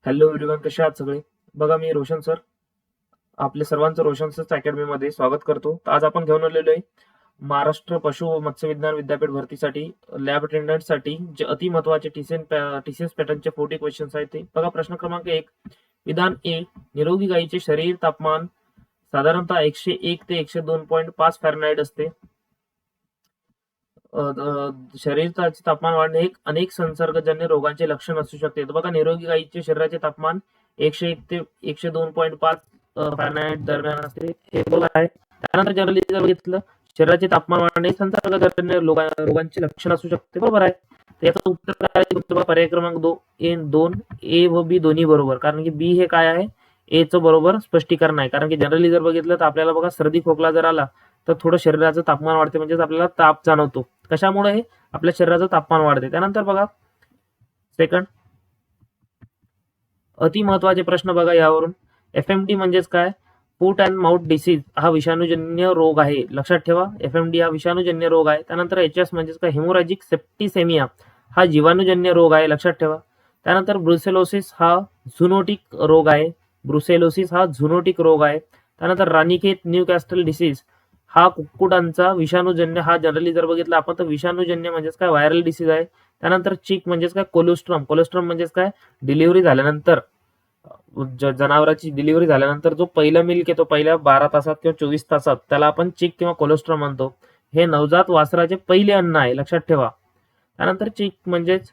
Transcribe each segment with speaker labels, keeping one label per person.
Speaker 1: Hello everyone, कसे आहात सगळे? बघा, मी रोशन सर आपले सर्वांचं रोशन सर अकॅडमी मध्ये स्वागत करतो. तर आज आपण घेऊन आलेलो आहे महाराष्ट्र पशु व मत्स्य विज्ञान विद्यापीठ भरतीसाठी लॅब अटेंडंट साठी जे अति महत्वाचे टीसीएस पॅटर्नचे 40 क्वेश्चन्स आहेत. ते बघा. प्रश्न क्रमांक 1, विधान ए, निरोगी गायीचे शरीर तापमान साधारणतः 101 ते 102.5 फॅरनहाइट असते. शरीराचे तापमान वाढणे हे अनेक संसर्गजन्य रोगांचे लक्षण असू शकते. तर बघा, निरोगी गायीचे शरीराचे तापमान 101 ते 102.5 फॅरनहाइट दरम्यान असते, हे बरोबर आहे. त्यानंतर जनरली जर बघितलं, शरीराचे तापमान वाढणे संसर्गजन्य रोगांचे लक्षण असू शकते, बरोबर आहे. तर याचं उत्तर काय आहे? पर्याय क्रमांक 2 ए व बी दोन्ही बरोबर, कारण की बी हे काय आहे, ए चं बरोबर स्पष्टीकरण आहे. कारण की जनरली जर बघितलं तर आपल्याला बघा, सर्दी खोकला जर आला तर थोडं शरीराचं तापमान वाढते, म्हणजेच आपल्याला ताप जाणवतो. कशामुळे? हे आपल्या शरीराचं तापमान वाढते. त्यानंतर बघा, सेकंड अति महत्वाचे प्रश्न बघा यावरून. एफएमडी म्हणजेच काय? फूट अँड माउथ डिसीज हा विषाणूजन्य रोग आहे, लक्षात ठेवा. एफएमडी हा विषाणूजन्य रोग आहे. त्यानंतर एचएस म्हणजेच काय? हेमोरॅजिक सेप्टिसेमिया हा जीवाणूजन्य रोग आहे, लक्षात ठेवा. त्यानंतर ब्रुसेलोसिस हा झुनोटिक रोग आहे. ब्रुसेलोसिस हा झुनोटिक रोग आहे. त्यानंतर राणीखेत न्यूकॅस्टल डिसीज हा कुक्कुटांचा विषाणूजन्य, हा जनरली जर बघितलं आपण तर विषाणूजन्य म्हणजेच काय? व्हायरल डिसीज आहे. त्यानंतर चिक म्हणजेच काय? कोलोस्ट्रम. कोलोस्ट्रम म्हणजेच काय? डिलिव्हरी झाल्यानंतर, जनावरांची डिलिव्हरी झाल्यानंतर जो पहिला मिल्क येतो पहिल्या 12 तासात किंवा 24 तासात, त्याला आपण चिक किंवा कोलोस्ट्रम म्हणतो. हे नवजात वासराचे पहिले अन्न आहे, लक्षात ठेवा. त्यानंतर चिक म्हणजेच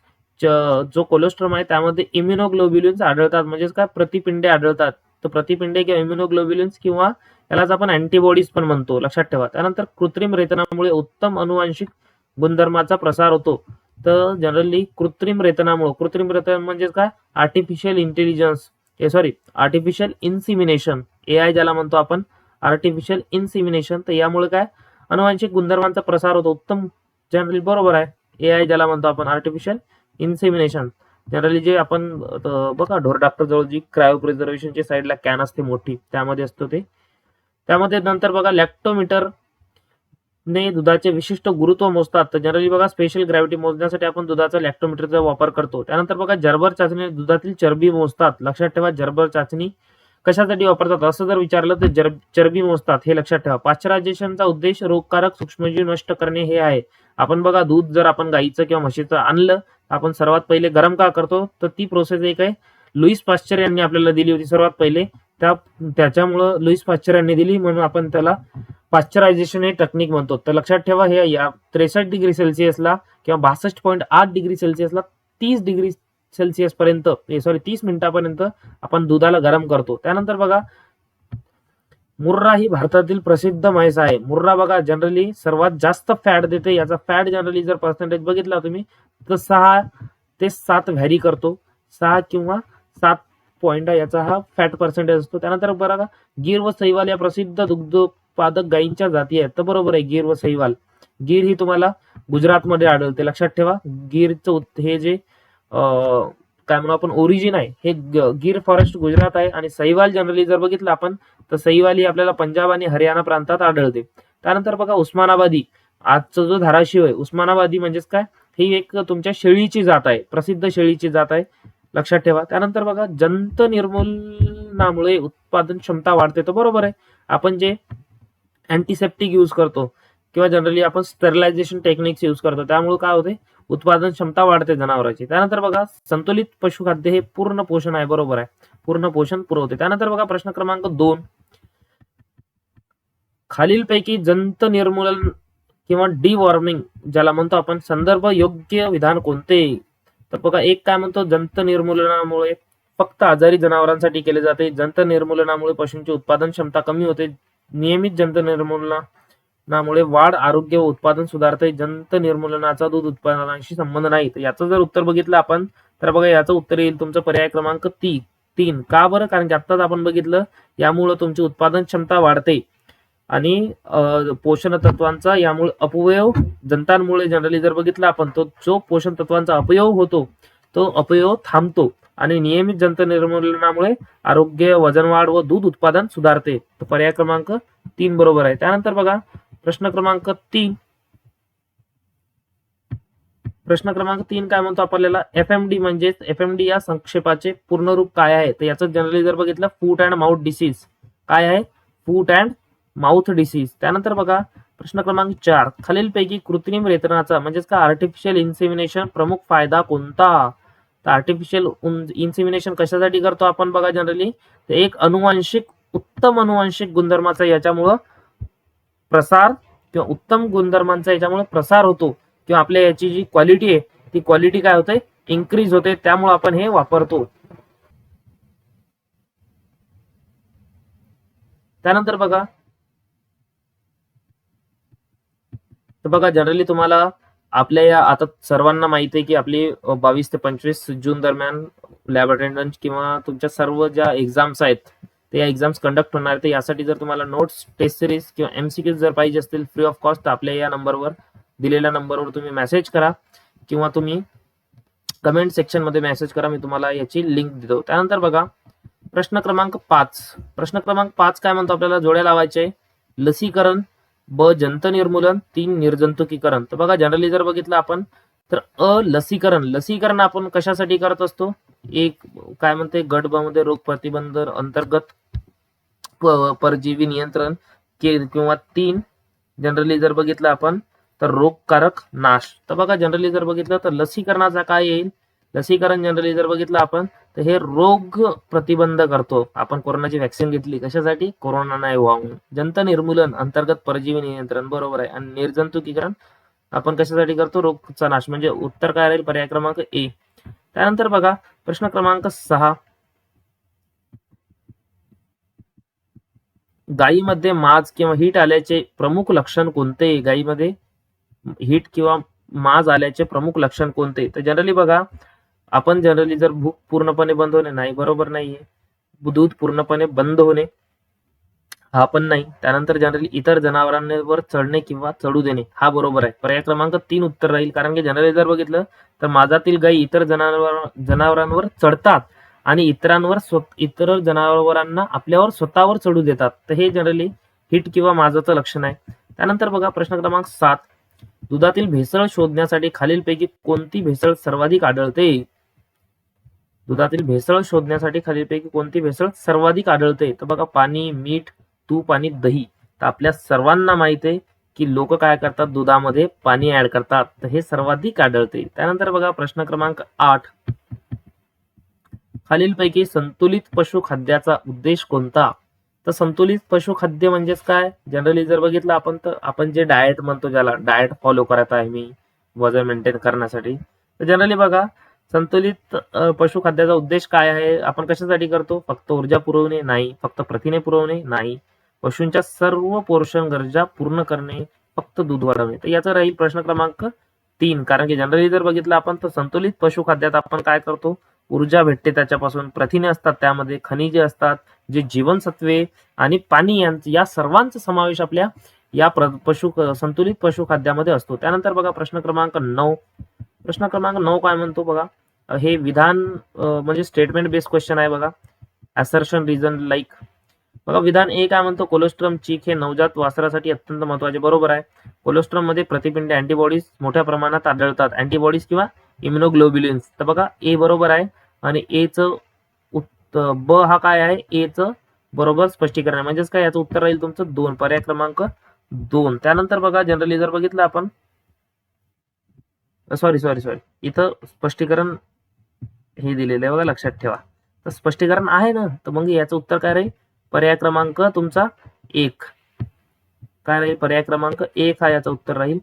Speaker 1: जो कोलोस्ट्रम आहे त्यामध्ये इम्युनोग्लोब्युलिन्स आढळतात, म्हणजेच काय? प्रतिपिंडे आढळतात. तर प्रतिपिंडे किंवा इम्युनोग्लोब्युलिन्स किंवा यालाच आपण अँटीबॉडीज पण म्हणतो, लक्षात ठेवा. त्यानंतर कृत्रिम रेतनामुळे उत्तम अनुवांशिक गुणधर्माचा प्रसार होतो. तर जनरली कृत्रिम रेतन म्हणजे काय? आर्टिफिशियल इंटेलिजन्स, आर्टिफिशियल इन्सिमिनेशन, एआय ज्याला म्हणतो आपण, आर्टिफिशियल इन्सिमिनेशन. तर यामुळे काय? अनुवांशिक गुणधर्मांचा प्रसार होतो, उत्तम. जनरली बरोबर आहे. एआय ज्याला म्हणतो आपण आर्टिफिशियल इन्सिमिनेशन. जनरली जे आपण बघा, ढोर डॉक्टर जवळ जी क्रायो प्रिझर्वेशनची साईडला कॅन असते मोठी, त्यामध्ये असतो ते. त्यामध्ये नंतर बघा, लॅक्टोमीटर ने दुधाचे विशिष्ट गुरुत्व मोजतात. तर जनरली बघा, स्पेशल ग्रॅव्हिटी मोजण्यासाठी आपण दुधाचा लॅक्टोमीटरचा वापर करतो. त्यानंतर बघा, जर्बर चाचणी दुधातील चरबी मोजतात, लक्षात ठेवा. जर्बर चाचणी कशासाठी वापरतात असं जर विचारलं तर चरबी मोजतात, हे लक्षात ठेवा. पाश्चरायझेशनचा उद्देश रोगकारक सूक्ष्मजीव नष्ट करणे हे आहे. आपण बघा, दूध जर आपण गाईचं किंवा म्हशीचं आणलं, आपण सर्वात पहिले गरम का करतो? तर ती प्रोसेस एक आहे, लुईस पाश्चर यांनी आपल्याला दिली होती सर्वात पहिले. त्याच्यामुळं लुईस पाश्चर यांनी दिली, म्हणून आपण त्याला पाश्चरायझेशन हे टेक्निक म्हणतो. तर लक्षात ठेवा, हे या 63 डिग्री सेल्सिअसला किंवा 62.8 डिग्री सेल्सिअसला 30 डिग्री सेल्सिअस पर्यंत 30 मिनिटापर्यंत आपण दुधाला गरम करतो. त्यानंतर बघा, मुर्रा ही भारतातील प्रसिद्ध म्हैस आहे. मुर्रा बघा, जनरली सर्वात जास्त फॅट देते. याचा फॅट जनरली जर पर्सेंटेज बघितला तुम्ही तर 6 ते 7 व्हॅरी करतो. 6 किंवा 7 पॉईंट याचा हा फॅट पर्सेंटेज असतो. त्यानंतर बघा, गीर व सहीवाल या प्रसिद्ध दुग्धोत्पादक गायींच्या जाती आहेत. तर बरोबर आहे, गीर व सहीवाल. गीर ही तुम्हाला गुजरातमध्ये आढळते, लक्षात ठेवा. गीरचं हे जे काय म्हणू आपण, ओरिजिन आहे, हे गीर फॉरेस्ट गुजरात आहे. आणि सहीवाल जनरली जर बघितलं आपण तर सहीवाल ही आपल्याला पंजाब आणि हरियाणा प्रांतात आढळते. त्यानंतर बघा, उस्मानाबादी, आजचा जो धाराशिव आहे, उस्मानाबादी म्हणजेच काय? ही एक तुमच्या शेळीची जात आहे, प्रसिद्ध शेळीची जात आहे, लक्षात ठेवा. त्यानंतर बघा, जंत निर्मूलनामुळे उत्पादन क्षमता वाढते. तर बरोबर आहे. आपण जे अँटीसेप्टिक यूज करतो किंवा जनरली आपण स्टरलायझेशन टेक्निक्स यूज करतो, त्यामुळे काय होते? उत्पादन क्षमता वाढते जनावरांची. त्यानंतर बघा, संतुलित पशुखाद्य हे पूर्ण पोषण आहे, बरोबर आहे, पूर्ण पोषण पुरवते. त्यानंतर बघा, प्रश्न क्रमांक 2, खालीलपैकी जंत निर्मूलन किंवा डिवॉर्मिंग ज्याला म्हणतो आपण, संदर्भ योग्य विधान कोणते? तर बघा, एक काय म्हणतो, जंत निर्मूलनामुळे फक्त आजारी जनावरांसाठी केले जाते. जंत निर्मूलनामुळे पशूंची उत्पादन क्षमता कमी होते. नियमित जंत निर्मूलनामुळे वाढ, आरोग्य व उत्पादन सुधारते. जंत निर्मूलनाचा दूध उत्पादनाशी संबंध नाही. तर याचं जर उत्तर बघितलं आपण तर बघा, याचं उत्तर येईल तुमचं पर्याय क्रमांक 3. का बरं? कारण की आत्ताच आपण बघितलं, यामुळे तुमची उत्पादन क्षमता वाढते आणि पोषण तत्वांचा यामुळे अपव्यय, जंतांमुळे जनरली जर बघितलं आपण तो जो पोषण तत्वांचा अपव्यय होतो तो अपव्यय थांबतो. आणि नियमित जंत निर्मूलनामुळे आरोग्य, वजन वाढ व दूध उत्पादन सुधारते. तर पर्याय क्रमांक 3 बरोबर आहे. त्यानंतर बघा, प्रश्न क्रमांक 3, प्रश्न क्रमांक 3 काय म्हणतो आपल्याला, एफएमडी म्हणजेच एफएमडी या संक्षेपाचे पूर्ण रूप काय आहे? तर याचं जनरली जर बघितलं, फूट अँड माउथ डिसीज. काय आहे? फूट अँड माउथ डिसीज. त्यानंतर बघा प्रश्न क्रमांक 4, खालीलपैकी कृत्रिम रेतनाचा म्हणजेच का आर्टिफिशियल इन्सेमिनेशन प्रमुख फायदा कोणता? तर आर्टिफिशियल इन्सेमिनेशन कशासाठी करतो आपण बघा जनरली, तर एक उत्तम अनुवांशिक गुणधर्माचा याच्यामुळं प्रसार किंवा उत्तम गुणधर्मांचा याच्यामुळे प्रसार होतो, किंवा आपल्या याची जी क्वालिटी आहे ती क्वालिटी काय होते, इन्क्रीज होते, त्यामुळे आपण हे वापरतो. त्यानंतर बघा, तर बघा जनरली तुम्हाला आपल्या या आता सर्वांना माहिती आहे की आपली 22 ते 25 जून दरम्यान लॅब अटेंडन्स किंवा तुमच्या सर्व ज्या एक्झाम्स आहेत ते या एक्झाम्स कंडक्ट होणार आहेत. यासाठी जर तुम्हाला नोट्स, टेस्ट सिरीज किंवा एमसीक्यूज जर पाहिजे असतील फ्री ऑफ कॉस्ट, आपल्या या नंबरवर, दिलेल्या नंबरवर तुम्ही मेसेज करा किंवा तुम्ही कमेंट सेक्शन मध्ये मेसेज करा, मी तुम्हाला याची लिंक देतो. त्यानंतर बघा प्रश्न क्रमांक 5. प्रश्न क्रमांक 5 काय म्हणतो आपल्याला, जोड्या लावायचे. लसीकरण, ब जंत निर्मूलन, 3 निर्जंतुकीकरण. तर बघा जनरली जर बघितलं आपण तर लसीकरण आपण कशासाठी करत असतो, एक काय म्हणते गट ब मध्ये रोग प्रतिबंध अंतर्गत परजीवी नियंत्रण किंवा 3 जनरली जर बघितलं आपण तर रोगकारक नाश. तर बघा जनरली जर बघितलं तर लसीकरणाचा काय येईल, लसीकरण जनरली जर बघितलं आपण तर हे रोग प्रतिबंध करतो. आपण कोरोनाची व्हॅक्सिन घेतली कशासाठी, कोरोना नाही व्हावं. जंत निर्मूलन अंतर्गत परजीवी नियंत्रण, बरोबर आहे. आणि निर्जंतुकीकरण आपण कशासाठी करतो, रोगचा नाश. म्हणजे उत्तर काय राहील, पर्याय क्रमांक ए. त्यानंतर बघा प्रश्न क्रमांक 6, गायीमध्ये माज किंवा हीट आल्याचे प्रमुख लक्षण कोणते? गायीमध्ये हीट किंवा माज आल्याचे प्रमुख लक्षण कोणते? तर जनरली बघा आपण जनरली जर भूक पूर्णपणे बंद होणे, नाही, बरोबर नाहीये. दूध पूर्णपणे बंद होणे, हा पण नाही. त्यानंतर जनरली इतर जनावरांवर चढणे किंवा चढू देणे, हा बरोबर आहे. पर्याय क्रमांक 3 उत्तर राहील. कारण की जनरली जर बघितलं तर माझातील गायी इतर जनावरांवर चढतात आणि इतर जनावरांना आपल्यावर स्वतःवर चढू देतात. तर हे जनरली हिट किंवा माझाचं लक्षण आहे. त्यानंतर बघा प्रश्न क्रमांक 7, दुधातील भेसळ शोधण्यासाठी खालीलपैकी कोणती भेसळ सर्वाधिक आढळते? दुधातील भेसळ शोधण्यासाठी खालीलपैकी कोणती भेसळ सर्वाधिक आढळते? तर बघा पाणी, मीठ, तूप आणि दही. तर आपल्या सर्वांना माहिती आहे की लोक काय करतात, दुधामध्ये पाणी ऍड करतात, तर हे सर्वाधिक आढळते. त्यानंतर बघा प्रश्न क्रमांक 8, खालीलपैकी संतुलित पशुखाद्याचा उद्देश कोणता? तर संतुलित पशुखाद्य म्हणजेच काय, जनरली जर बघितलं आपण तर आपण जे डाएट म्हणतो, ज्याला डाएट फॉलो करत आहे मी वजन मेंटेन करण्यासाठी, तर जनरली बघा संतुलित पशुखाद्याचा उद्देश काय आहे, आपण कशासाठी करतो, फक्त ऊर्जा पुरवणे नाही, फक्त प्रथिने पुरवणे नाही, पशूंच्या सर्व पोषण गरजा पूर्ण करणे, फक्त दूध वाढवणे. तर याचा राहील प्रश्न क्रमांक 3. कारण की जनरली जर बघितलं आपण तर संतुलित पशुखाद्यात आपण काय करतो, ऊर्जा भेटते त्याच्यापासून, प्रथिने असतात, त्यामध्ये खनिजे असतात, जे जीवनसत्वे आणि पाणी या सर्वांचा समावेश आपल्या या संतुलित पशुखाद्यामध्ये असतो. त्यानंतर बघा प्रश्न क्रमांक 9. प्रश्न क्रमांक 9 काय म्हणतो बघा, हे विधान म्हणजे स्टेटमेंट बेस्ड क्वेश्चन आहे बघा. Assertion reason like. बघा विधान ए काय म्हणतो, कोलेस्ट्रॉम चीक हे नवजात वासरासाठी अत्यंत महत्वाचे, बरोबर आहे. कोलेस्ट्रॉम मध्ये प्रतिपिंड अँटीबॉडीज मोठ्या प्रमाणात आढळतात, अँटीबॉडीज किंवा इम्युनोग्लोब्युलिन्स. तर बघा ए बरोबर आहे. आणि ए च ब हा काय आहे, ए च बरोबर स्पष्टीकरण आहे. म्हणजेच काय, याचं उत्तर राहील तुमचं 2, पर्याय क्रमांक 2. त्यानंतर बघा जनरली जर बघितलं आपण सॉरी इथं स्पष्टीकरण हे दिलेलं आहे बघा, लक्षात ठेवा. तर स्पष्टीकरण आहे ना, तर मग याचं उत्तर काय राहील, पर्याय क्रमांक तुमचा 1. काय राहील, पर्याय क्रमांक 1 हा याचं उत्तर राहील.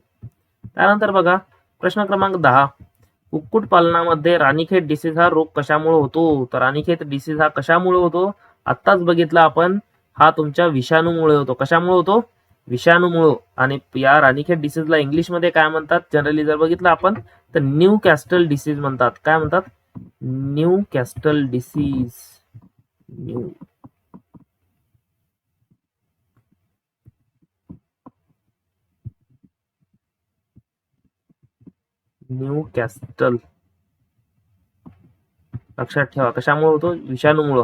Speaker 1: त्यानंतर बघा प्रश्न क्रमांक 10, कुक्कुट पालनामध्ये राणीखेत डिसीज हा रोग कशामुळे होतो? तर राणीखेत डिसीज हा कशामुळे होतो, आत्ताच बघितलं आपण, हा तुमच्या विषाणूमुळे होतो. कशामुळे होतो, विषाणूमुळे. आणि या राणीखेत डिसीजला इंग्लिश मध्ये काय म्हणतात, जनरली जर बघितलं आपण तर न्यू कॅस्टल डिसीज म्हणतात. काय म्हणतात, new castle disease. New castle, लक्षात ठेवा कशामुळे होतो, विषाणूमुळे.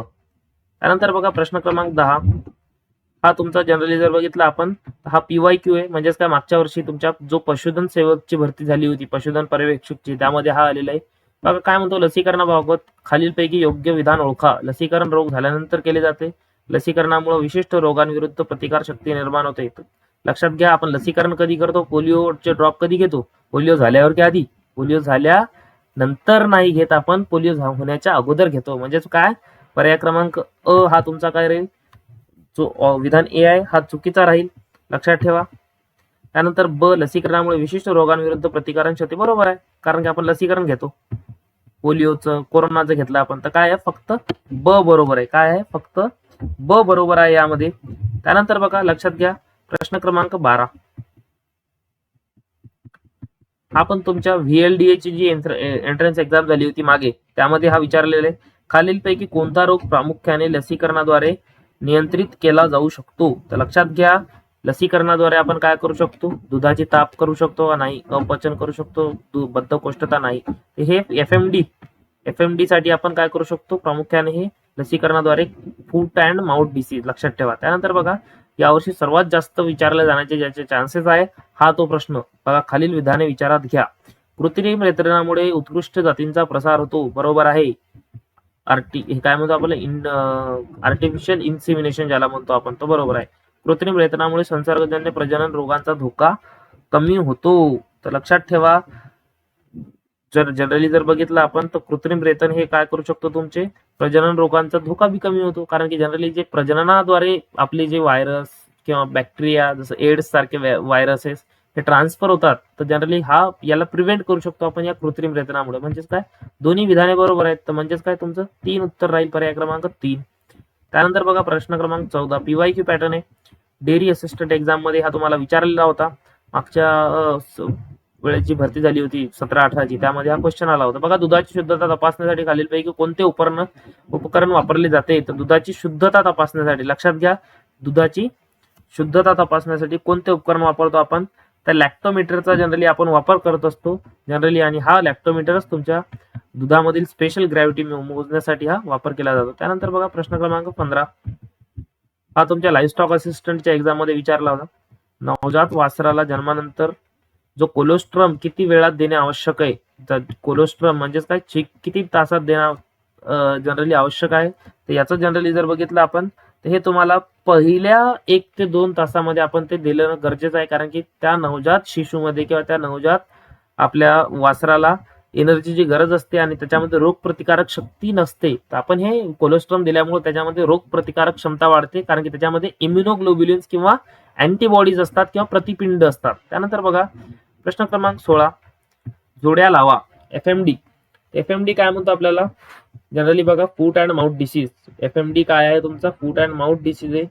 Speaker 1: त्यानंतर बघा प्रश्न क्रमांक 10, हा तुमचा जनरली जर बघितला आपण हा PYQ आहे, म्हणजेच काय मागच्या वर्षी तुमच्या जो पशुधन सेवकची भरती झाली होती पशुधन पर्यवेक्षकची त्यामध्ये हा आलेला आहे. बघा काय म्हणतो, लसीकरणाबाबत खालीलपैकी योग्य विधान ओळखा. लसीकरण रोग झाल्यानंतर केले जाते. लसीकरणामुळे विशिष्ट रोगांविरुद्ध प्रतिकार शक्ती निर्माण होते. लक्षात घ्या, आपण लसीकरण कधी करतो, पोलिओचे ड्रॉप कधी घेतो, पोलिओ झाल्यावर की आधी, पोलिओ झाल्यानंतर नाही घेत आपण, पोलिओ होण्याच्या अगोदर घेतो. म्हणजेच काय, पर्याय क्रमांक हा तुमचा काय राहील, जो विधान ए आहे हा चुकीचा राहील, लक्षात ठेवा. त्यानंतर लसीकरणामुळे विशिष्ट रोगांविरुद्ध प्रतिकारशक्ती बरोबर आहे, कारण की आपण लसीकरण घेतो. पोलिओचं, कोरोनाचं घेतलं आपण, तर काय आहे, फक्त बरोबर आहे. काय आहे, फक्त बरोबर आहे यामध्ये. त्यानंतर बघा लक्षात घ्या, प्रश्न क्रमांक 12 हा पण तुमच्या VLDA ची जी एंट्रन्स एक्झाम झाली होती मागे, त्यामध्ये हा विचारलेला आहे. खालीलपैकी कोणता रोग प्रामुख्याने लसीकरणाद्वारे नियंत्रित केला जाऊ शकतो. तर लक्षात घ्या, लसीकरणाद्वारे आपण काय करू शकतो, दुधाची ताप करू शकतो का नाही, अपचन करू शकतो, बद्धकोष्ठता नाही. हे FMD साठी आपण काय करू शकतो, प्रामुख्याने हे लसीकरणाद्वारे फूट अँड माउथ डिसीज, लक्षात ठेवा. त्यानंतर बघा, यावर्षी सर्वात जास्त विचारले जाण्याचे ज्याचे चान्सेस आहे हा तो प्रश्न बघा, खालील विधाने विचारात घ्या. कृत्रिम रेतनामुळे उत्कृष्ट जातींचा प्रसार होतो, बरोबर आहे. हे काय म्हणतो आपल्याला, आर्टिफिशियल इन्सिमिनेशन ज्याला म्हणतो आपण, तो बरोबर आहे. कृत्रिम रेतनामुळे संसर्गजन्य प्रजनन रोगांचा धोका कमी होतो. तर लक्षात ठेवा, जनरली जर बघितलं आपण तर कृत्रिम रेतन हे काय करू शकतो, तुमचे प्रजनन रोगांचा धोका बी कमी होतो. कारण की जनरली जे प्रजननाद्वारे आपले जे व्हायरस किंवा बॅक्टेरिया जसं एड्स सारखे व्हायरसेस हे ट्रान्सफर होतात, तर जनरली याला प्रिव्हेंट करू शकतो आपण या कृत्रिम रेतनामुळे. म्हणजेच काय, दोन्ही विधाने बरोबर आहेत. तर म्हणजेच काय, तुमचं 3 उत्तर राहील, पर्याय क्रमांक 3. त्यानंतर बघा प्रश्न क्रमांक 14 PYQ पॅटर्न आहे. डेअरी असिस्टंट एक्झाम मध्ये हा तुम्हाला विचारलेला होता. मागच्या वेळेची भरती झाली होती 17-18ची, त्यामध्ये हा क्वेश्चन आला होता. बघा, दुधाची शुद्धता तपासण्यासाठी खालीलपैकी कोणते उपकरण वापरले जाते. तर दुधाची शुद्धता तपासण्यासाठी, लक्षात घ्या, दुधाची शुद्धता तपासण्यासाठी कोणते उपकरण वापरतो आपण, तर लॅक्टोमीटरचा जनरली आपण वापर करत असतो जनरली, आणि हा लॅक्टोमीटरच तुमच्या दुधामधील स्पेशल ग्रॅव्हिटी मोजण्यासाठी हा वापर केला जातो. त्यानंतर बघा प्रश्न क्रमांक 15 हा तुमच्या लाईव्हस्टॉक असिस्टंटच्या एक्झाम मध्ये विचारला होता. नवजात वासराला जन्मानंतर जो कोलोस्ट्रम किती वेळात देणे आवश्यक आहे. तर कोलोस्ट्रम म्हणजेच काय, किती तासात देणं जनरली आवश्यक आहे. तर याचं जनरली जर बघितलं आपण, तर हे तुम्हाला पहिल्या 1 ते 2 तासामध्ये आपण ते दिलं गरजेचं आहे. कारण की त्या नवजात शिशूमध्ये किंवा त्या नवजात आपल्या वासराला एनर्जीची गरज असते आणि त्याच्यामध्ये रोगप्रतिकारक शक्ती नसते. तर आपण हे कोलोस्ट्रम दिल्यामुळे त्याच्यामध्ये रोगप्रतिकारक क्षमता वाढते, कारण की त्याच्यामध्ये इम्युनोग्लोब्युलिन्स किंवा अँटीबॉडीज असतात किंवा प्रतिपिंड असतात. त्यानंतर बघा प्रश्न क्रमांक 16 जोड्या लावा. FMD काय म्हणतो आपल्याला, जनरली बघा, फूट अँड माउथ डिसीज. FMD काय आहे तुमचा, फूट अँड माउथ डिसीज आहे.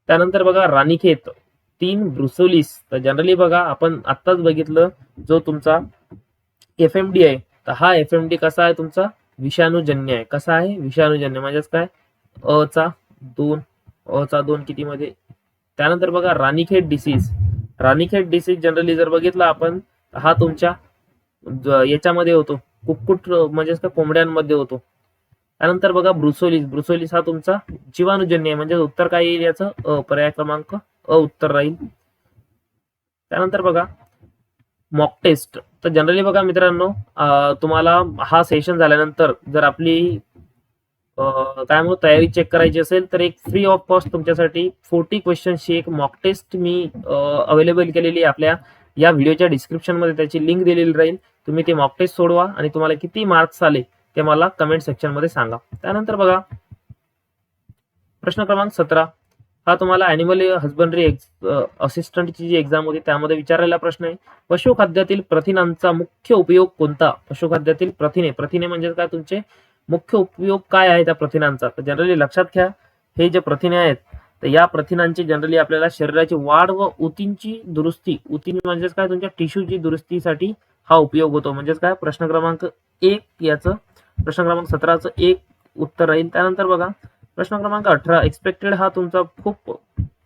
Speaker 1: त्यानंतर बघा राणीखेत 3 ब्रुसोलिस. तर जनरली बघा, आपण आत्ताच बघितलं, जो तुमचा FMD आहे, तर हा FMD कसा आहे तुमचा, विषाणूजन्य आहे. कसा आहे, विषाणूजन्य. म्हणजेच काय, अ चा 2 किती मध्ये. त्यानंतर बघा राणीखेत डिसीज जनरली जर बघितला आपण, हा तुमच्या याच्यामध्ये होतो, कुक्कुट म्हणजेच काय, कोंबड्यांमध्ये होतो. त्यानंतर बघा ब्रुसोलिस हा तुमचा जीवाणूजन्य आहे. म्हणजे उत्तर काय येईल याचं, पर्याय क्रमांक उत्तर राहील. त्यानंतर बघा मॉक टेस्ट. तर जनरली बघा मित्रांनो, तुम्हाला हा सेशन झाल्यानंतर जर आपली काय म्हणतो तयारी चेक करायची असेल, तर एक फ्री ऑफ कॉस्ट तुमच्यासाठी 40 क्वेश्चन्सची एक मॉक टेस्ट मी अवेलेबल केलेली आहे. आपल्या या व्हिडिओच्या डिस्क्रिप्शन मध्ये त्याची लिंक दिलेली राहील. तुम्ही ते मॉक टेस्ट सोडवा आणि तुम्हाला किती मार्क्स आले ते मला कमेंट सेक्शन मध्ये सांगा. त्यानंतर बघा प्रश्न क्रमांक 17 हा तुम्हाला ॲनिमल हजबंडरी असिस्टंटची जी एक्झाम होती त्यामध्ये विचारलेला प्रश्न आहे. पशुखाद्यातील प्रथिनांचा मुख्य उपयोग कोणता. पशुखाद्यातील प्रथिने म्हणजे काय, तुमचे मुख्य उपयोग काय आहे त्या प्रथिनांचा. तर जनरली लक्षात घ्या, हे जे प्रथिने आहेत, तर या प्रथिनांची जनरली आपल्याला शरीराची वाढ व ऊतींची दुरुस्ती, ऊती म्हणजेच काय, तुमच्या टिश्यूची दुरुस्तीसाठी हा उपयोग होतो. म्हणजेच काय, प्रश्न क्रमांक 1 याचं, प्रश्न क्रमांक 17चं 1 उत्तर राहील. त्यानंतर बघा प्रश्न क्रमांक 18 एक्सपेक्टेड हा तुमचा खूप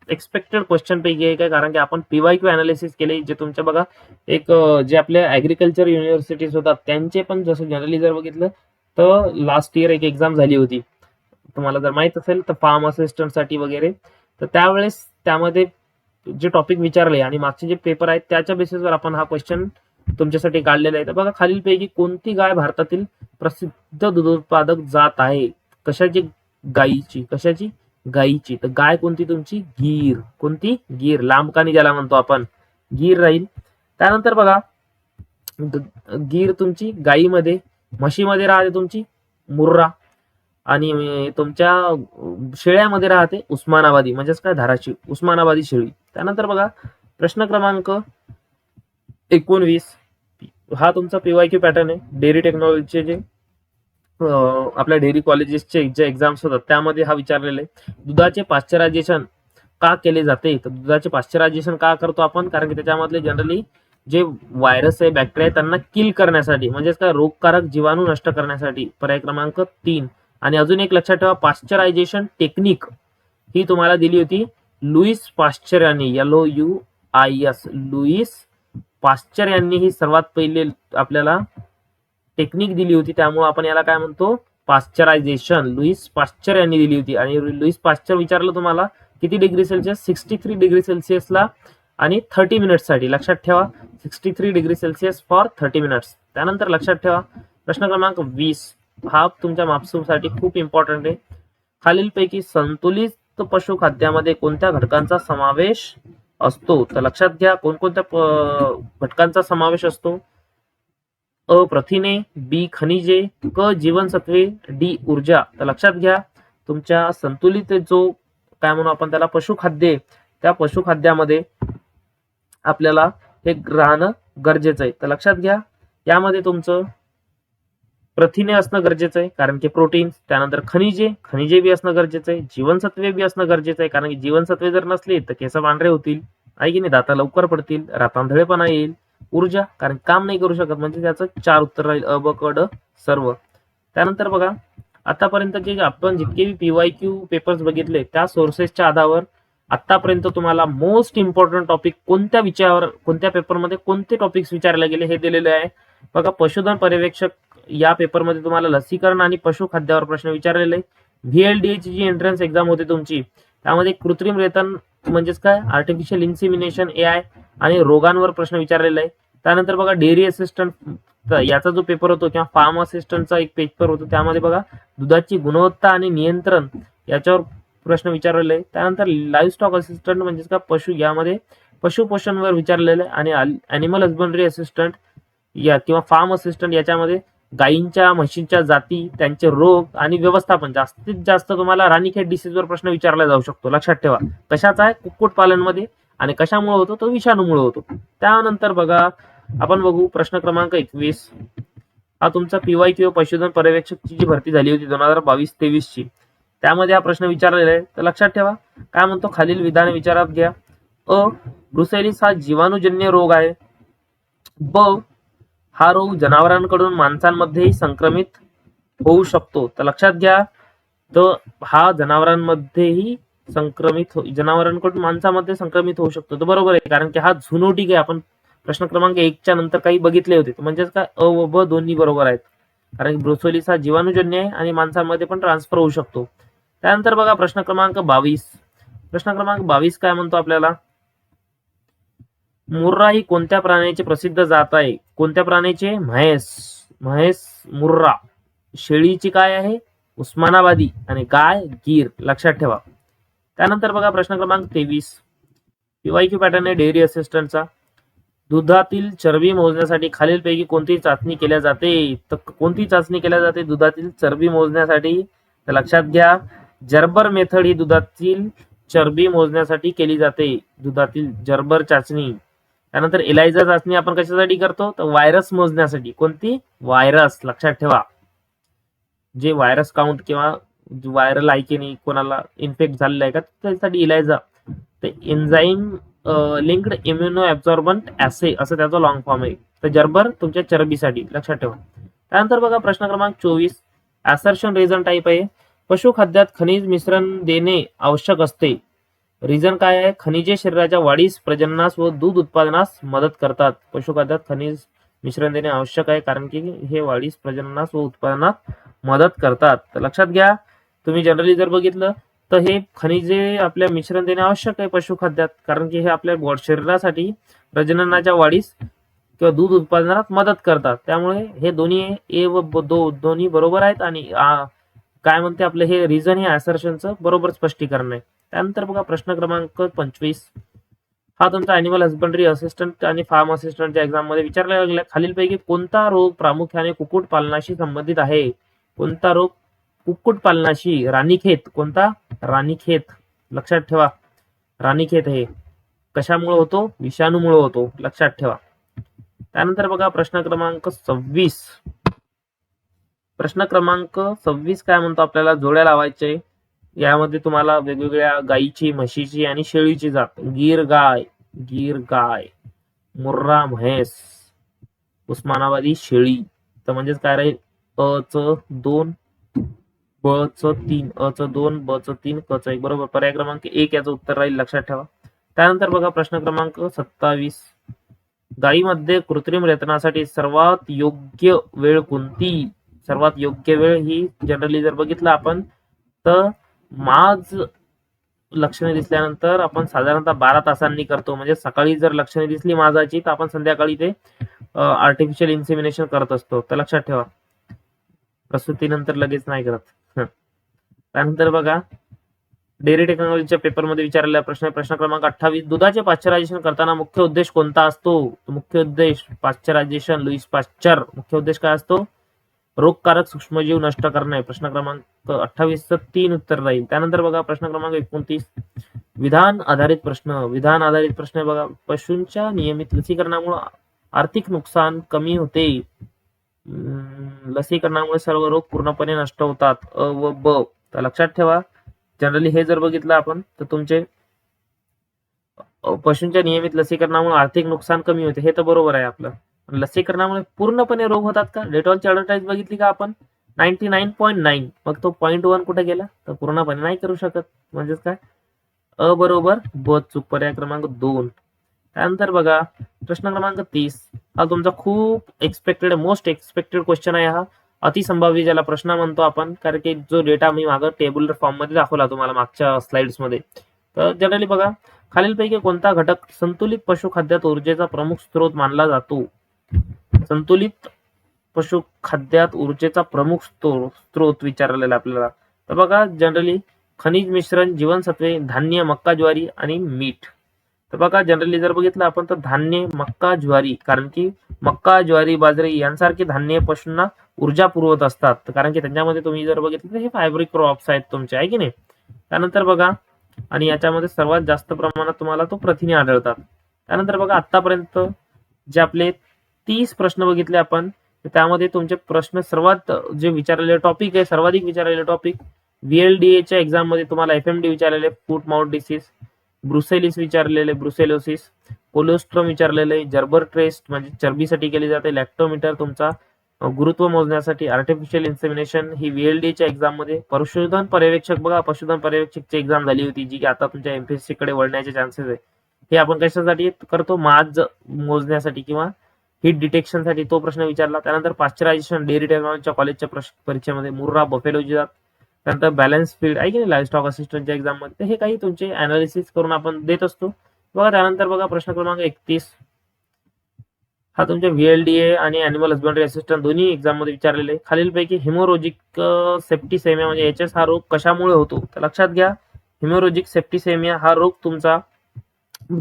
Speaker 1: एक्सपेक्टेड क्वेश्चन पैकी एक आहे. कारण की आपण PYQ अनालिसिस केले, जे तुमच्या बघा एक जे आपल्या ऍग्रिकल्चर युनिव्हर्सिटीज होतात त्यांचे पण, जसं जनरली जर बघितलं तर लास्ट इयर एक एक्झाम झाली होती, तुम्हाला जर माहित असेल तर, फार्म असिस्टंट साठी वगैरे. तर त्यावेळेस त्यामध्ये जे टॉपिक विचारले आणि मागचे जे पेपर आहेत त्याच्या बेसिसवर आपण हा क्वेश्चन तुमच्यासाठी काढलेला आहे. तर बघा, खालीलपैकी कोणती गाय भारतातील प्रसिद्ध दूध उत्पादक जात आहे? कशाची? गायीची. कशाची? गायीची. तर गाय कोणती तुमची? गीर. कोणती? गीर. लांबकानी ज्याला म्हणतो आपण, गीर राहील. त्यानंतर बघा, गीर तुमची गायीमध्ये. म्हशीमध्ये राहते तुमची मुर्रा, आणि तुमच्या शेळ्यामध्ये राहते उस्मानाबादी, म्हणजेच काय, धाराशिव, उस्मानाबादी शेळी. त्यानंतर बघा प्रश्न क्रमांक 19, हा तुमचा पीवायक्यू पॅटर्न आहे. डेअरी टेक्नॉलॉजीचे जे आपल्या डेअरी कॉलेजेसचे जे एक्झाम्स होतात त्यामध्ये हा विचारलेला आहे. दुधाचे पाश्चरायझेशन का केले जाते? तर दुधाचे पाश्चरायझेशन का करतो आपण? कारण की त्याच्यामधले जनरली जे व्हायरस आहे, बॅक्टेरिया, त्यांना किल करण्यासाठी, म्हणजेच काय, रोगकारक जीवाणू नष्ट करण्यासाठी. पर्याय क्रमांक 3. आणि अजून एक लक्षात ठेवा, पाश्चरायझेशन टेक्निक ही तुम्हाला दिली होती लुईस पाश्चर यांनी, LOUIS, लुईस पाश्चर यांनी ही सर्वात पहिले आपल्याला टेक्निक दिली होती. त्यामुळे आपण याला काय म्हणतो? पाश्चरायझेशन. लुईस पाश्चर यांनी दिली होती. आणि लुईस पाश्चर विचारलं तुम्हाला किती डिग्री सेल्सिअस? 63 डिग्री सेल्सिअसला आणि 30 मिनिट्ससाठी. लक्षात ठेवा, 63 डिग्री सेल्सिअस फॉर 30 मिनिट्स. त्यानंतर लक्षात ठेवा प्रश्न क्रमांक 20, हा तुमच्या मार्क्ससाठी खूप इम्पॉर्टंट आहे. खालीलपैकी संतुलित पशुखाद्यामध्ये कोणत्या घटकांचा समावेश असतो? तर लक्षात घ्या, कोणकोणत्या घटकांचा समावेश असतो? अ प्रथिने, बी खनिजे, क जीवनसत्वे, डी ऊर्जा. तर लक्षात घ्या, तुमच्या संतुलित जो काय म्हणू आपण त्याला पशुखाद्य, त्या पशुखाद्यामध्ये आपल्याला हे राहणं गरजेचं आहे. तर लक्षात घ्या, यामध्ये तुमचं प्रथिने असणं गरजेचं आहे, कारण की प्रोटीन. त्यानंतर खनिजे बी असणं गरजेचं आहे. जीवनसत्वे बी असणं गरजेचं आहे, कारण की जीवनसत्वे जर नसली तर केस पांढरे होतील, आहे की नाही, दाता लवकर पडतील, रातांधळेपणा येईल. ऊर्जा, कारण काम नाही करू शकत. म्हणजे त्याचं 4 उत्तर राहील, अ ब क ड सर्व. त्यानंतर बघा, आतापर्यंत जे आपण जितके पीवायक्यू पेपर्स बघितले त्या सोर्सेसच्या आधारावर आतापर्यंत तुम्हाला मोस्ट इम्पॉर्टंट टॉपिक कोणत्या विषयावर, कोणत्या पेपरमध्ये कोणते टॉपिक्स विचारले गेले हे दिलेले आहे. बघा, पशुधन पर्यवेक्षक या पेपरमध्ये तुम्हाला लसीकरण आणि पशुखाद्यावर प्रश्न विचारलेले. VLDA ची जी एंट्रन्स एक्झाम होती तुमची, त्यामध्ये कृत्रिम रेतन म्हणजेच काय, आर्टिफिशियल इन्सिमिनेशन, AI आणि रोगांवर प्रश्न विचारलेला आहे. त्यानंतर बघा, डेअरी असिस्टंट याचा जो पेपर होतो किंवा फार्म असिस्टंटचा एक पेपर होतो, त्यामध्ये बघा दुधाची गुणवत्ता आणि नियंत्रण याच्यावर प्रश्न विचारलेले आहे. त्यानंतर लाईव्ह स्टॉक असिस्टंट म्हणजेच का पशु, यामध्ये पशुपोषणवर विचारलेलं आहे. आणि ॲनिमल हजबंडरी असिस्टंट या किंवा फार्म असिस्टंट याच्यामध्ये गायींच्या, म्हशींच्या जाती, त्यांचे रोग आणि व्यवस्थापन, जास्तीत जास्त तुम्हाला राणीखेत डिसीजवर प्रश्न विचारला जाऊ शकतो. लक्षात ठेवा, कशाचा आहे? कुक्कुटपालनमध्ये. आणि कशामुळे होतो? तो विषाणूमुळे होतो. त्यानंतर बघा, आपण बघू प्रश्न क्रमांक 21, हा तुमचा पीवायक्यू पशुधन पर्यवेक्षकची जी भरती झाली होती 2022-23 ची, त्यामध्ये हा प्रश्न विचारलेला आहे. तर लक्षात ठेवा, काय म्हणतो, खालील विधान विचारात घ्या. अ ब्रुसेलिस हा जीवाणूजन्य रोग आहे. ब हा रोग जनावरांकडून माणसांमध्येही संक्रमित होऊ शकतो. तर लक्षात घ्या, तर हा जनावरांमध्येही जनावरांकडून माणसामध्ये संक्रमित होऊ शकतो. तर बरोबर आहे, कारण की हा झुनोटिक आहे. आपण प्रश्न क्रमांक 1च्या नंतर काही बघितले होते, म्हणजेच काय, अ व ब दोन्ही बरोबर आहेत, कारण ब्रुसेलिस हा जीवाणूजन्य आहे आणि माणसांमध्ये पण ट्रान्सफर होऊ शकतो. त्यानंतर बघा प्रश्न क्रमांक 22, प्रश्न क्रमांक 22 काय म्हणतो आपल्याला, मुर्रा ही कोणत्या प्राण्याची प्रसिद्ध जात आहे? कोणत्या प्राण्याचे? म्हैस मुर्रा. शेळीची काय आहे? उस्मानाबादी. आणि गाय गीर. लक्षात ठेवा. त्यानंतर बघा प्रश्न क्रमांक 23, पीवायक्यू पॅटर्न आहे डेअरी असिस्टंटचा. दुधातील चरबी मोजण्यासाठी खालीलपैकी कोणती चाचणी केल्या जाते? तर कोणती चाचणी केल्या जाते दुधातील चरबी मोजण्यासाठी? तर लक्षात घ्या, जर्बर मेथड ही दुधातील चरबी मोजण्यासाठी केली जाते, दुधातील जर्बर चाचणी. त्यानंतर एलायझा चाचणी आपण कशासाठी करतो? तर व्हायरस मोजण्यासाठी. कोणती? व्हायरस. लक्षात ठेवा, जे व्हायरस काउंट किंवा व्हायरल आहे की नाही, कोणाला इन्फेक्ट झालेला आहे का, त्यासाठी एलायझा. ते एन्झाईम लिंक्ड इम्युनो ॲब्झॉर्बंट ॲसे असं त्याचा लॉंग फॉर्म आहे. तर जर्बर तुमच्या चरबीसाठी. लक्षात ठेवा. त्यानंतर बघा प्रश्न क्रमांक 24, ॲसर्शन रिझन टाईप आहे. पशुखाद्यात खनिज मिश्रण देणे आवश्यक असते. रिझन काय आहे? खनिजे शरीराच्या वाढीस, प्रजननास व दूध उत्पादनास मदत करतात. पशुखाद्यात खनिज मिश्रण देणे आवश्यक आहे, कारण की हे वाढीस, प्रजननास व उत्पादनात मदत करतात. तर लक्षात घ्या, तुम्ही जनरली जर बघितलं तर हे खनिजे आपल्या मिश्रण देणे आवश्यक आहे पशुखाद्यात, कारण की हे आपल्या शरीरासाठी प्रजननाच्या वाढीस किंवा दूध उत्पादनात मदत करतात. त्यामुळे हे दोन्ही ए व दोन्ही बरोबर आहेत आणि काय म्हणते आपलं हे रिझन हे असर्शनचं बरोबर स्पष्टीकरण आहे. त्यानंतर बघा प्रश्न क्रमांक 25. हा तुमचा अॅनिमल हस्बंडरी असिस्टंट आणि फार्म असिस्टंटच्या एक्झाम मध्ये विचारला गेला, खालीलपैकी कोणता रोग प्रामुख्याने कुक्कुट पालनाशी संबंधित आहे? कोणता रोग कुक्कुट पालनाशी? राणीखेत. कोणता? राणीखेत. लक्षात ठेवा, राणीखेत हे कशामुळे होतो? विषाणूमुळे होतो, लक्षात ठेवा. त्यानंतर बघा प्रश्न क्रमांक 26. प्रश्न क्रमांक 26 काय म्हणतो आपल्याला? जोड्या लावायचे. यामध्ये तुम्हाला वेगवेगळ्या गायीची, म्हशीची आणि शेळीची जात. गीर गाय, मुर्रा म्हैस, उस्मानाबादी शेळी. तर म्हणजेच काय राहील? अ च 2, ब च 3, अ च 2, ब च 3, क च 1. बरोबर. पर्याय क्रमांक 1 याचं उत्तर राहील, लक्षात ठेवा. त्यानंतर बघा प्रश्न क्रमांक 27. गायीमध्ये कृत्रिम रेतनासाठी सर्वात योग्य वेळ कोणती? सर्वात योग्य वेळ ही जनरली जर बघितलं आपण तर माज लक्षणे दिसल्यानंतर आपण साधारणतः 12 तासांनी करतो. म्हणजे सकाळी जर लक्षणे दिसली माजाची तर आपण संध्याकाळी ते आर्टिफिशियल इन्सेमिनेशन करत असतो, तर लक्षात ठेवा. प्रसूतीनंतर लगेच नाही करत. त्यानंतर बघा डेअरी टेक्नॉलॉजीच्या पेपरमध्ये विचारलेला प्रश्न क्रमांक 28. दुधाचे पाश्चरायझेशन करताना मुख्य उद्देश कोणता असतो? मुख्य उद्देश पाश्चरायझेशन, लुईस पाश्चर, मुख्य उद्देश काय असतो? रोगकारक सूक्ष्मजीव नष्ट करणे. प्रश्न क्रमांक 28चं 3 उत्तर राहील. त्यानंतर बघा प्रश्न क्रमांक 29. विधान आधारित प्रश्न बघा. पशूंच्या नियमित लसीकरणामुळे आर्थिक नुकसान कमी होते. लसीकरणामुळे सर्व रोग पूर्णपणे नष्ट होतात. अ व ब. तर लक्षात ठेवा, जनरली हे जर बघितलं आपण तर तुमचे पशूंच्या नियमित लसीकरणामुळे आर्थिक नुकसान कमी होते, हे तर बरोबर आहे आपलं. लसीकरणामुळे पूर्णपणे रोग होतात का? डेटॉलची ऍडव्हर्टाईज बघितली का आपण? 99.9. मग तो 0.1 कुठे गेला? तर पूर्णपणे नाही करू शकत. म्हणजेच काय? अ बरोबर, ब चूक. पर्याय क्रमांक 2. त्यानंतर बघा प्रश्न क्रमांक 30. हा तुमचा खूप मोस्ट एक्सपेक्टेड क्वेश्चन आहे. हा अतिसंभाव्य ज्याला प्रश्न म्हणतो आपण, कारण की जो डेटा मी मागं टेबुलर फॉर्म मध्ये दाखवला तुम्हाला मागच्या स्लाइड्स मध्ये. तर जनरली बघा, खालीलपैकी कोणता घटक संतुलित पशुखाद्यात ऊर्जेचा प्रमुख स्रोत मानला जातो? संतुलित पशुखाद्यात ऊर्जेचा प्रमुख स्रोत विचारलेला आपल्याला. तर बघा जनरली खनिज मिश्रण, जीवनसत्वे, धान्य, मक्का, ज्वारी आणि मीठ. तर बघा जनरली जर बघितलं आपण तर धान्य, मक्का, ज्वारी, कारण की मक्का, ज्वारी, बाजरी यांसारखे धान्य पशूंना ऊर्जा पुरवत असतात, कारण की त्यांच्यामध्ये तुम्ही जर बघितलं तर हे फायब्रिक क्रॉप्स आहेत तुमचे, आहे की नाही. त्यानंतर बघा, आणि याच्यामध्ये सर्वात जास्त प्रमाणात तुम्हाला तो प्रथिने आढळतात. त्यानंतर बघा आतापर्यंत जे आपले 30 प्रश्न बघितले आपण, त्यामध्ये तुमचे प्रश्न सर्वात जे विचारलेले टॉपिक आहे, सर्वाधिक विचारलेले टॉपिक VLDA च्या एक्झाम मध्ये तुम्हाला FMD विचारलेले, फूट माउथ डिसीज, ब्रुसेलिस विचारलेले, ब्रुसेलोसिस, कोलोस्ट्रम विचारलेले, जर्बर टेस्ट म्हणजे चरबीसाठी केली जाते, लॅक्टोमीटर तुमचा गुरुत्व मोजण्यासाठी, आर्टिफिशियल इन्सेमिनेशन ही VLDA च्या एक्झाम मध्ये, पशुधन पर्यवेक्षक बघा, पशुधन पर्यवेक्षकची एक्झाम झाली होती जी की आता तुमच्या MPSC कडे वळण्याचे चान्सेस आहे. हे आपण कशासाठी करतो? माज मोजण्यासाठी किंवा हीट डिटेक्शन साठी तो प्रश्न विचारला. त्यानंतर पाश्चरायझेशन डेअरी टेक्नॉलॉजीच्या कॉलेजच्या परीक्षेमध्ये मुर्रा बफेलोची जात. त्यानंतर बॅलन्स फील्ड आहे की नाही लाईव्हस्टॉक असिस्टंटच्या एक्झाम मध्ये, तर हे काही तुमचे अनालिसिस करून आपण देत असतो बघा. त्यानंतर बघा प्रश्न क्रमांक 31. हा तुमच्या VLDA आणि अॅनिमल हस्बंडरी असिस्टंट दोन्ही एक्झाम मध्ये विचारलेले, खालीलपैकी हिमोरोजिक सेप्टिसेमिया म्हणजे HS हा रोग कशामुळे होतो? तर लक्षात घ्या, हिमोरोजिक सेप्टिसेमिया हा रोग तुमचा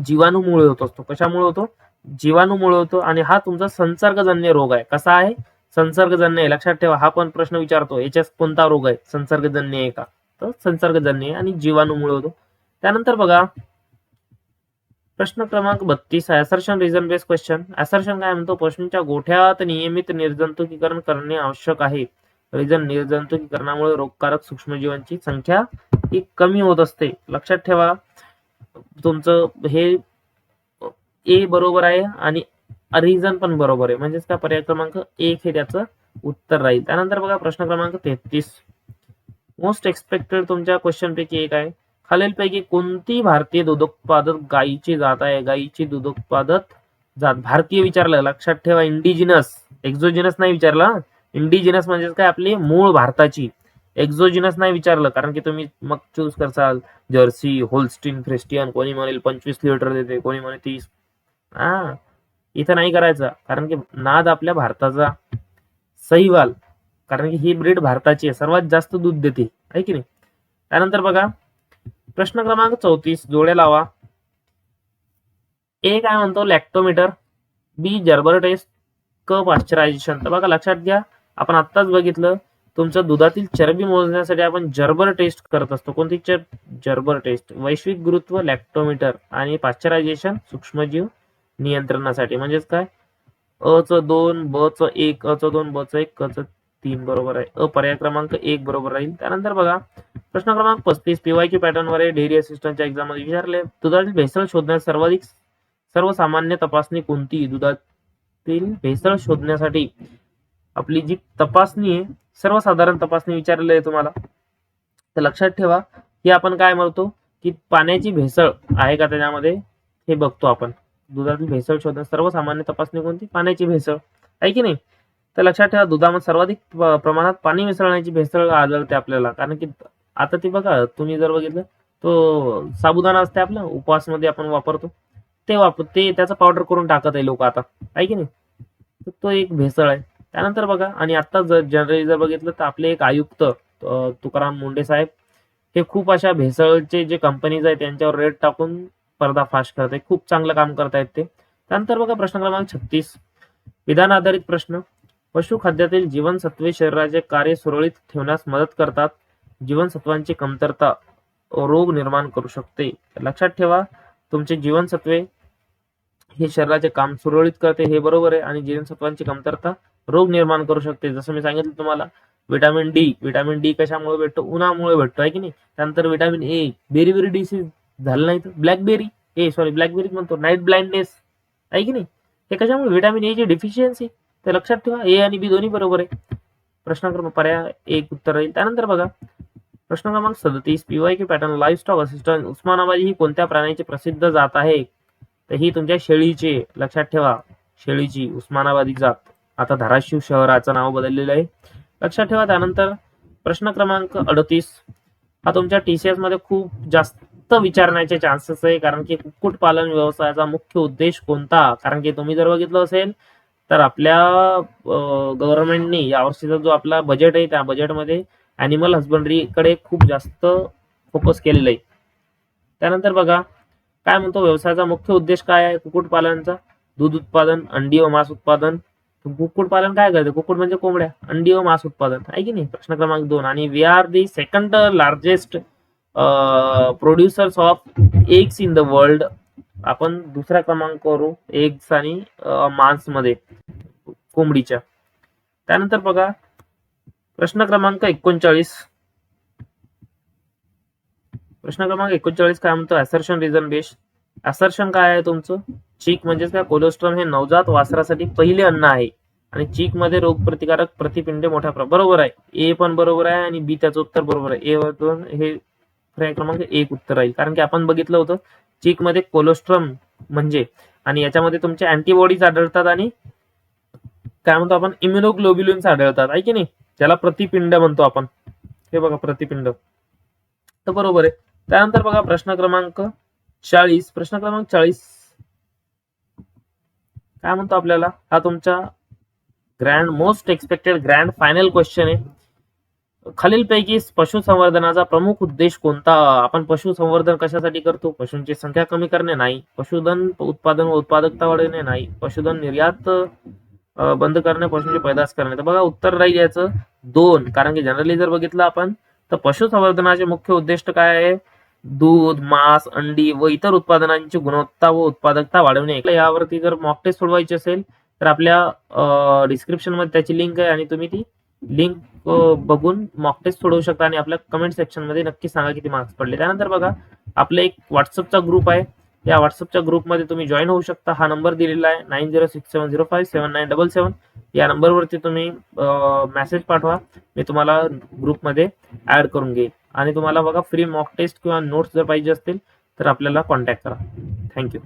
Speaker 1: जीवाणूमुळे होत असतो. कशामुळे होतो? जीवाणूमुळे होतो, आणि हा तुमचा संसर्गजन्य रोग आहे. कसा आहे? संसर्गजन्य आहे, लक्षात ठेवा. हा पण प्रश्न विचारतो, HS कोणता रोग आहे? संसर्गजन्य आहे का? तर संसर्गजन्य आहे आणि जीवाणूमुळे होतो. त्यानंतर बघा प्रश्न क्रमांक 32 आहे assertion reason based question. Assertion काय म्हणतो? पशूंच्या गोठ्यात नियमित निर्जंतुकीकरण करणे आवश्यक आहे. रिझन, निर्जंतुकीकरणामुळे रोगकारक सूक्ष्मजीवांची संख्या ही कमी होत असते. लक्षात ठेवा, तुमचं हे ए बरोबर आहे आणि रिझन पण बरोबर आहे, म्हणजेच काय पर्याय क्रमांक 1 हे त्याचं उत्तर राहील. त्यानंतर बघा प्रश्न क्रमांक 33. मोस्ट एक्सपेक्टेड तुमच्या क्वेश्चन पैकी एक आहे, खालीलपैकी कोणती भारतीय दुग्धोत्पादक गायीची जात आहे? गायीची दुग्धोत्पादक जात भारतीय विचारलं, लक्षात ठेवा. इंडिजिनस, एक्झोजिनस नाही विचारला. इंडिजिनस म्हणजे काय? आपली मूळ भारताची. एक्झोजिनस नाही विचारलं, कारण की तुम्ही मग चूज करसाल जर्सी, होल्स्टीन, फ्रिस्टियन, कोणी म्हणेल 25 लिटर देते, कोणी म्हणे 30. हा, इथं नाही करायचं, कारण की नाद आपल्या भारताचा सहीवाल, कारण की ही ब्रीड भारताची आहे, सर्वात जास्त दूध देते, आहे की नाही. त्यानंतर बघा प्रश्न क्रमांक 34, जोड्या लावा. ए काय म्हणतो, लॅक्टोमीटर. बी जर्बर टेस्ट. क पाश्चरायझेशन. तर बघा लक्षात घ्या, आपण आत्ताच बघितलं, तुमचं दुधातील चरबी मोजण्यासाठी आपण जर्बर टेस्ट करत असतो. कोणती जर्बर टेस्ट. वैश्विक गुरुत्व लॅक्टोमीटर आणि पाश्चरायझेशन सूक्ष्मजीव नियंत्रणासाठी. म्हणजेच काय, अ च 2, ब च 1, अ च 2, ब च 1, क च 3 बरोबर आहे. अ पर्याय क्रमांक 1 बरोबर राहील. त्यानंतर बघा प्रश्न क्रमांक 35, पीवायक्यू पॅटर्न वर डेअरी असिस्टंटच्या एक्झाम मध्ये विचारले, दुधातील भेसळ शोधण्यास सर्वसामान्य तपासणी कोणती. दुधातील भेसळ शोधण्यासाठी आपली जी तपासणी आहे, सर्वसाधारण तपासणी विचारलेली आहे तुम्हाला, तर लक्षात ठेवा, ही आपण काय म्हणतो की पाण्याची भेसळ आहे का त्याच्यामध्ये हे बघतो आपण. दुधातील भेसळ शोधण्यास सर्वसामान्य तपासणी कोणती, पाण्याची भेसळ, आहे की नाही. तर लक्षात ठेवा, दुधामध्ये सर्वाधिक प्रमाणात पाणी मिसळण्याची भेसळ आढळते आपल्याला, कारण की आता ती बघा, तुम्ही जर बघितलं तो साबुदाणा असते आपला उपवासमध्ये आपण वापरतो, ते त्याचं पावडर करून टाकत आहे लोक आता, आहे की नाही. तर तो एक भेसळ आहे. त्यानंतर बघा, आणि आता जर जनरली जर बघितलं तर आपले एक आयुक्त तुकाराम मुंडे साहेब हे खूप अशा भेसळचे जे कंपनीज आहेत त्यांच्यावर रेट टाकून पर्दाफाश करत आहे, खूप चांगलं काम करतायत ते. त्यानंतर बघा प्रश्न क्रमांक 36, विधान आधारित प्रश्न. पशुखाद्यातील जीवनसत्वे शरीराचे कार्य सुरळीत ठेवण्यास मदत करतात. जीवनसत्वांची कमतरता रोग निर्माण करू शकते. लक्षात ठेवा, तुमचे जीवनसत्वे हे शरीराचे काम सुरळीत करते, हे बरोबर आहे, आणि जीवनसत्वांची कमतरता रोग निर्माण करू शकते. जसं मी सांगितलं तुम्हाला, विटामिन डी कशामुळे भेटतो, उन्हामुळे भेटतो, आहे की नाही. त्यानंतर विटामिन ए, बेरी डिसीज झालं नाही तर ब्लॅकबेरी म्हणतो, नाईट ब्लाइंडनेस, आहे की नाही. हे कशामुळे, विटामिन ए ची डिफिशियन्सी. तर लक्षात ठेवा, ए आणि बी दोन्ही बरोबर आहे. प्रश्न क्रमांक पर्याय एक उत्तर राहील. त्यानंतर बघा प्रश्न क्रमांक 37, PYQ pattern livestock assistant उस्मानाबादी ही कोणत्या प्राण्याची प्रसिद्ध जात आहे. तर ही तुमच्या शेळीची, लक्षात ठेवा, शेळीची उस्मानाबादी जात. आता धाराशिव शहराचं नाव बदललेलं आहे, लक्षात ठेवा. त्यानंतर प्रश्न क्रमांक 38, हा तुमच्या टीसीएस मध्ये खूप जास्त विचारण्याचे चान्सेस आहे, कारण की कुक्कुटपालन व्यवसायाचा मुख्य उद्देश कोणता. कारण की तुम्ही जर बघितलं असेल तर आपल्या गव्हर्नमेंटने यावर्षीचा जो आपला बजेट आहे, त्या बजेटमध्ये अॅनिमल हसबंडरीकडे खूप जास्त फोकस केलेलं आहे. त्यानंतर बघा काय म्हणतो, व्यवसायाचा मुख्य उद्देश काय आहे कुक्कुटपालनाचा. दूध उत्पादन, अंडी व मांस उत्पादन. कुक्कुटपालन काय करते, कुक्कुट म्हणजे कोंबड्या, अंडी व मांस उत्पादन, आहे की नाही. प्रश्न क्रमांक 2, आणि we are the second largest producers of eggs in the world. आपण दुसरा क्रमांक करू एग्स आणि मांस मध्ये कोंबडीच्या. त्यानंतर बघा प्रश्न क्रमांक 39, काय म्हणतो, असर्शन रिझन बेस्ड. असर्शन काय आहे तुमचं, चीक म्हणजेच काय, कोलोस्ट्रम हे नवजात वासरासाठी पहिले अन्न आहे, आणि चीक मध्ये रोगप्रतिकारक प्रतिपिंडे मोठ्या बरोबर आहे. ए पण बरोबर आहे आणि बी त्याचं उत्तर बरोबर आहे. ए वर हे पर्याय क्रमांक 1 उत्तर राहील, कारण की आपण बघितलं होतं चीक मध्ये कोलोस्ट्रम म्हणजे, आणि याच्यामध्ये तुमचे अँटीबॉडीज आढळतात आणि काय म्हणतो आपण, इम्युनोग्लोब्युलिन्स आढळतात, आहे की नाही, ज्याला प्रतिपिंड म्हणतो आपण. हे बघा प्रतिपिंड, तर बरोबर आहे. त्यानंतर बघा प्रश्न क्रमांक 40, काय म्हणतो आपल्याला, हा तुमचा most expected grand final question आहे. खालीलपैकी पशुसंवर्धनाचा प्रमुख उद्देश कोणता. आपण पशुसंवर्धन कशासाठी करतो, पशूंची संख्या कमी करणे नाही, पशुधन उत्पादन व उत्पादकता वाढवणे नाही, पशुधन निर्यात बंद करणे, पशूंची पैदास करणे. तर बघा उत्तर राहील याचं 2, कारण की जनरली जर बघितलं आपण तर पशुसंवर्धनाचे मुख्य उद्दिष्ट काय आहे, दूध, मांस, अंडी व इतर उत्पादनांची गुणवत्ता व उत्पादकता वाढवणे. यावरती जर मॉक टेस्ट सोडवायची असेल तर आपल्या डिस्क्रिप्शन मध्ये त्याची लिंक आहे, आणि तुम्ही ती लिंक बघून मॉक टेस्ट सोडवू शकता, आणि आपल्या कमेंट सेक्शन मध्ये नक्की सांगा किती मार्क्स पडले. त्यानंतर बघा आपला एक व्हॉट्सअपचा ग्रुप आहे, या व्हॉट्सअपच्या ग्रुपमध्ये तुम्ही जॉईन होऊ शकता. हा नंबर दिलेला आहे 9067057977. या नंबरवरती तुम्ही मेसेज पाठवा, मी तुम्हाला ग्रुपमध्ये ऍड करून घेईल. आणि तुम्हाला बघा फ्री मॉक टेस्ट किंवा नोट्स जर पाहिजे असतील तर आपल्याला कॉन्टॅक्ट करा. थँक्यू.